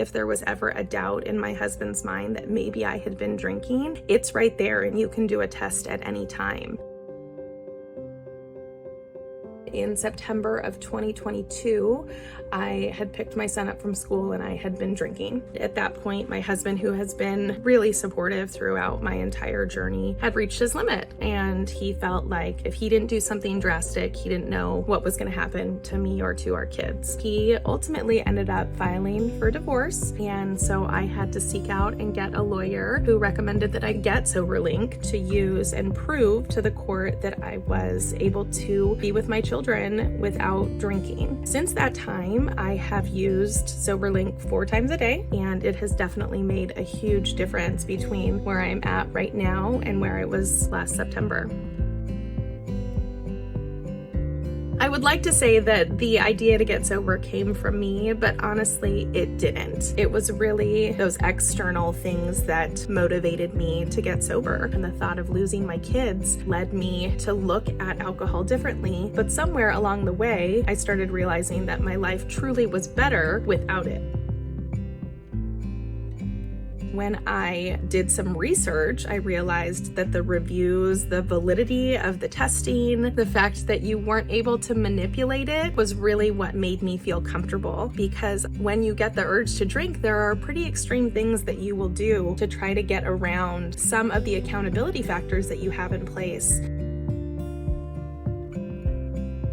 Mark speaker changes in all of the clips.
Speaker 1: If there was ever a doubt in my husband's mind that maybe I had been drinking, it's right there and you can do a test at any time. In September of 2022, I had picked my son up from school and I had been drinking. At that point, my husband, who has been really supportive throughout my entire journey, had reached his limit. And he felt like if he didn't do something drastic, he didn't know what was going to happen to me or to our kids. He ultimately ended up filing for divorce. And so I had to seek out and get a lawyer who recommended that I get Soberlink to use and prove to the court that I was able to be with my children without drinking. Since that time, I have used Soberlink 4 times a day, and it has definitely made a huge difference between where I'm at right now and where I was last September. I would like to say that the idea to get sober came from me, but honestly, it didn't. It was really those external things that motivated me to get sober. And the thought of losing my kids led me to look at alcohol differently. But somewhere along the way, I started realizing that my life truly was better without it. When I did some research, I realized that the reviews, the validity of the testing, the fact that you weren't able to manipulate it was really what made me feel comfortable. Because when you get the urge to drink, there are pretty extreme things that you will do to try to get around some of the accountability factors that you have in place.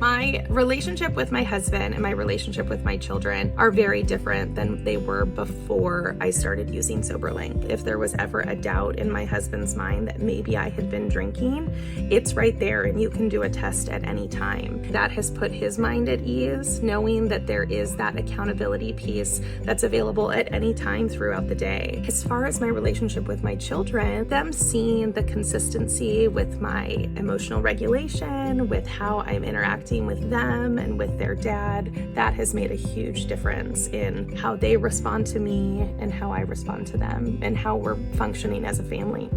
Speaker 1: My relationship with my husband and my relationship with my children are very different than they were before I started using Soberlink. If there was ever a doubt in my husband's mind that maybe I had been drinking, it's right there and you can do a test at any time. That has put his mind at ease, knowing that there is that accountability piece that's available at any time throughout the day. As far as my relationship with my children, them seeing the consistency with my emotional regulation, with how I'm interacting with them and with their dad, that has made a huge difference in how they respond to me and how I respond to them and how we're functioning as a family.